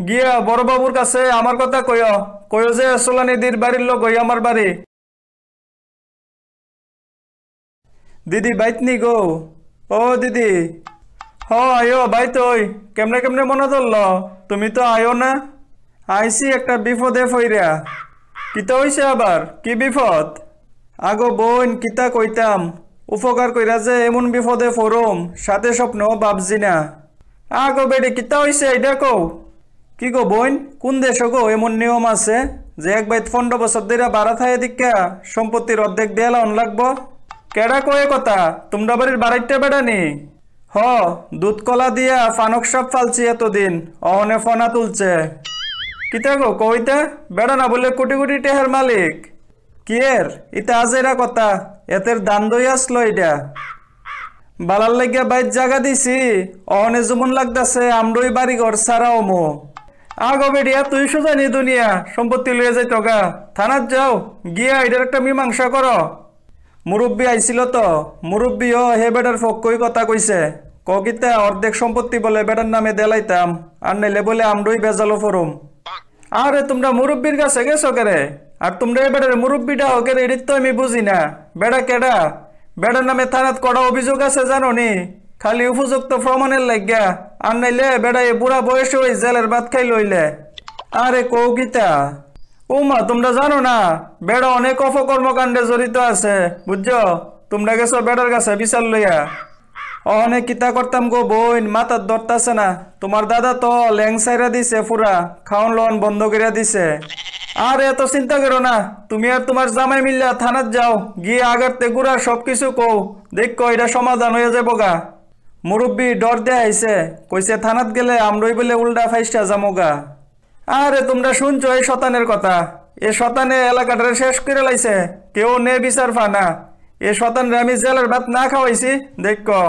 গিয়া বড় বাবুর কাছে আমার কথা কইও কইও যে সোলানিদির বাড়ির লোক হই আমার বাড়ি। দিদি বাইতনি গো, ও দিদি। হ আয়ো বাইত ওই কেমনে কেমনে মনে ধরল, তুমি তো আয়ো না। আইসি একটা বিপদে ফইরা। কিতা হইছে আবার, কি বিপদ? আগো বোন কিতা কইতাম, উপকার কইরা যে এমন বিপদে ফরম সাথে স্বপ্ন ভাবছি না। আগো বেডি কিতা হইছে এইটা কও। কি গো বোন, কোন দেশ গো এমন নিয়ম আছে যে এক বাইত 15 বছর ধরে বাড়া থায় দীক্ষা সম্পত্তির অর্ধেক দেয়ালা লাগবো? কেডা কয়ে কথা, তোমরা বাড়ির বাড়াইটা বেড়া নি? হ, দুধ কলা দিয়া ফানক সাপ ফালছি এতদিন, অহনে ফনা তুলছে। কিতা গো কইতা, বেড়া না বলে কোটি কোটি টেহার মালিক। কি এর ইতা আজেরা কথা, এতের দান দই আসলো এটা। বালার লাগিয়া বাইর জায়গা দিছি, অহনে যেমন লাগতাছে আমরই বাড়ি ঘর সারা অমো। আগো বেডিয়া তুই সোজানি দুনিয়া সম্পত্তি লইয়া যাইত গা, থানাত যাও গিয়া এটার একটা মীমাংসা করো। মুরব্বী আইছিল তো, মুরব্বীও হে বেটার ফক্কই কথা কইছে, কিতা অর্ধেক সম্পত্তি বলে বেটার নামে দেলাইতাম, আর নাইলে বলে আমরই বেজালো ফরম। আরে তোমরা মুরব্বীর কাছে গেছো কেরে, আর তোমরা এবারের মুরব্বীটা হোকের এডিট তো আমি বুঝি না। বেড়া কেডা, বেড়ার নামে থানাত কড়া অভিযোগ আছে জানো নি, খালি উপযুক্ত প্রমাণের লাগিয়া, আর নাইলে বেড়া এ বুড়া বয়সে ওই জেলের ভাত খাই লইলে। আরে কৌকিতা ও মা, তোমরা জানো না বেড়া অনেক অপকর্মকাণ্ডে জড়িত আছে, বুঝছো? তোমরা গেছো বেড়ার কাছে বিচার লইয়া। অনেক কিতা করতাম গো বোন, মাথার ধরতাছে না। তোমার দাদা তো ল্যাং সাইরা দিছে, পুরা খাওয়ান লওয়ান বন্ধ করে দিছে। আর এত চিন্তা করো না, তুমি আর তোমার জামাই মিল্লা থানাত যাও, গিয়ে আগারতে গুড়ার সবকিছু কও, দেখো এটা সমাধান হয়ে যাবো গা। মুরব্বী ডর দেয়া আইছে, কইছে থানাত গেলে আমরই বলে উল্টা ফাইসটা যামোগা। আরে তোমরা শুনছো এই শতানের কথা, এ শতানে এলাকাটা শেষ করে লাইছে, কেউ নে বিচার ফানা। এ শতানরে আমি জেলের ভাত না খাওয়াইছি, দেখো।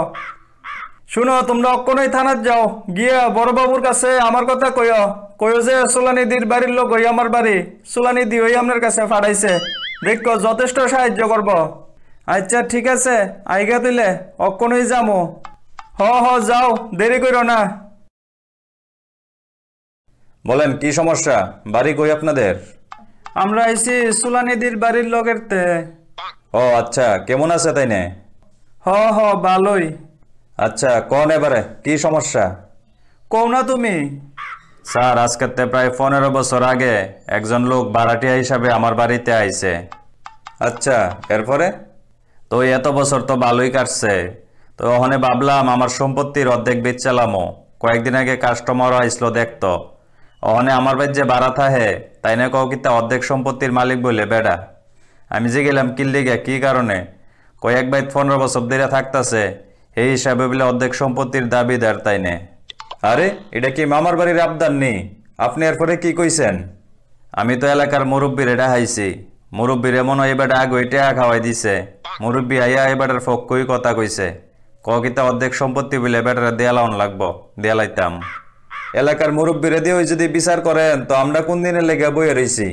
শুনো, তোমরা অক্ষণই থানাত যাও, গিয়া বড় বাবুর কাছে আমার কথা কইও কইও যে সোলানিদির বাড়ির লোক হই আমার বাড়ি, সোলানিদি হই আপনার কাছে ফাড়াইছে, দেখো যথেষ্ট সাহায্য করব। আচ্ছা ঠিক আছে, আইগা তুইলে অক্ষণই যামো। হ যাও, দেরি করো না। বলেন কি সমস্যা, বাড়ি কই আপনাদের? আমরা আইছি সোলানিদির বাড়ির লোকের তে। ও আচ্ছা, কেমন আছে তাইনে? হ ভালোই। আচ্ছা কোন এবারে কি সমস্যা? কও না তুমি। স্যার আজকে প্রায় 15 বছর আগে একজন লোক ভাড়াটিয়া হিসাবে আমার বাড়িতে আইছে। আচ্ছা এরপরে? তো এত বছর তো ভালোই কাটছে, তো ওখানে ভাবলাম আমার সম্পত্তির অর্ধেক বেচলামও। কয়েকদিন আগে কাস্টমারও আইসলো দেখতো, ওখানে আমার বাড়ি যে ভাড়া থাহে তাই না কও কিতা অর্ধেক সম্পত্তির মালিক বলে বেড়া। আমি যে গেলাম কিল্লিগা কি কারণে, কয়েক বাইত 15 বছর ধরে থাকতেছে, এই হিসাবে বলে অর্ধেক সম্পত্তির দাবিদার তাই নে। আরে এটা কি মামার বাড়ির আবদার নেই, আপনি এরপরে কি কইছেন? আমি তো এলাকার মুরব্বীর এটা হাইছি, মুরব্বীর এমন এবারে আগ ওইটা খাওয়াই দিছে। মুরব্বী আইয়া এবারের ফক্কই কথা কইছে, কিতা অর্ধেক সম্পত্তি বলে এবারে দেয়ালাউন লাগবো, দেয়ালাইতাম। এলাকার মুরব্বীরে দিয়ে যদি বিচার করেন তো আমরা কোন দিনে লেগে বইয়ে রইছি?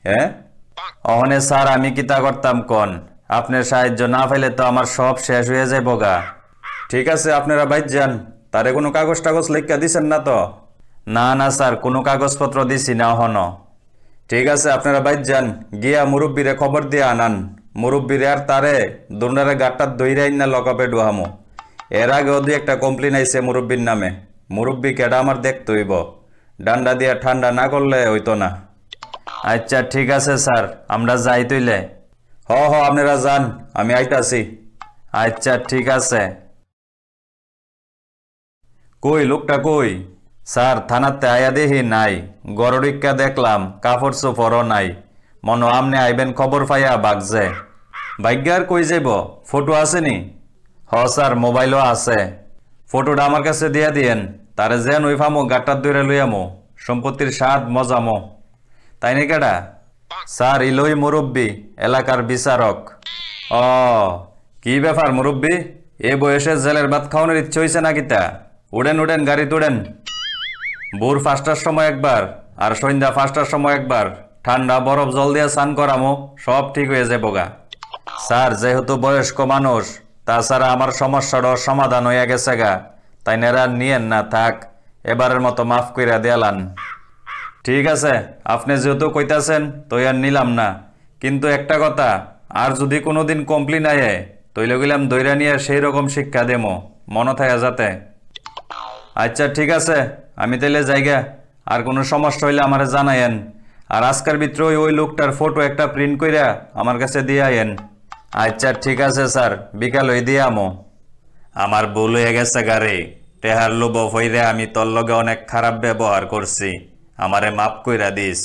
হ্যাঁ অহনে স্যার আমি কিতা করতাম কোন, আপনার সাহায্য না পাইলে তো আমার সব শেষ হয়ে যায় বগা। ঠিক আছে আপনারা বাইর যান, তারে কোনো কাগজ টাগজ লেখা দিছেন না তো? না স্যার, কোনো কাগজপত্র দিছি না হন। ঠিক আছে আপনারা বাইর যান, গিয়া মুরব্বীরে খবর দিয়ে আনান। মুরব্বীরে আর তারে দুনারে গাটটার দইরাই না লকাপে ডুহামো। এর আগে ওদি একটা কমপ্লেন আইছে মুরব্বীর নামে, মুরব্বী কেডা আমার দেখতে হইব, ডান্ডা দিয়া ঠান্ডা না করলে হইতো না। আচ্ছা ঠিক আছে স্যার, আমরা যাই তইলে। হ আপনারা যান, আমি আইতাছি। আচ্ছা ঠিক আছে। কই লোকটা কই? স্যার থানাতে আয়া দেখি নাই, গরডিক্কা দেখলাম, কাপড় চোপড়ও নাই, মনো আমনে আইবেন খবর পাইয়া বাগজে। ভাগ্যার কই যাইব, ফটো আসেনি? হ স্যার মোবাইলও আছে, ফটোটা আমার কাছে দিয়া দিয়েন, তারে যেন ওই ফামো গাট্টার দূরে লইয়ামো, সম্পত্তির স্বাদ মজামো। তাই নি কেডা? স্যার ইলই মুরব্বী, এলাকার বিচারক। ও কি ব্যাপার মুরব্বী, এ বয়সে জেলের ভাত খাওয়ানোর ইচ্ছে হয়েছে না কিতা? উড়েন গাড়িতে উড়েন। ভোর 5টার সময় একবার আর সন্ধ্যা 5টার সময় একবার ঠান্ডা বরফ জল দিয়ে স্নান করামো, সব ঠিক হয়ে যাবো গা। স্যার যেহেতু বয়স্ক মানুষ, তাছাড়া আমার সমস্যাটাও সমাধান হইয়া গেছে গা, তাই নেরা নিয়েন না, থাক এবারের মতো মাফ কইরা দেয়ালান। ঠিক আছে, আপনি যেহেতু কইতাছেন তো আর নিলাম না, কিন্তু একটা কথা, আর যদি কোনোদিন কমপ্লেন আয়ে তৈলে গেলাম দৈরা নিয়ে সেই রকম শিক্ষা দেমো, মনে থাকে যাতে। আচ্ছা ঠিক আছে, আমি তাইলে যাইগা, আর কোনো সমস্যা হইলে আমারে জানায়েন। আর আজকের ভিতরে ওই লোকটার ফটো একটা প্রিন্ট কইরা আমার কাছে দিয়ে আইয়েন। আচ্ছা ঠিক আছে স্যার, বিকাল হই দিয়ে আমো। আমার ভুল হয়ে গেছে গারে, টেহার লোভ হইরে আমি তোর লগে অনেক খারাপ ব্যবহার করছি, আমারে মাফ কইরা দিস।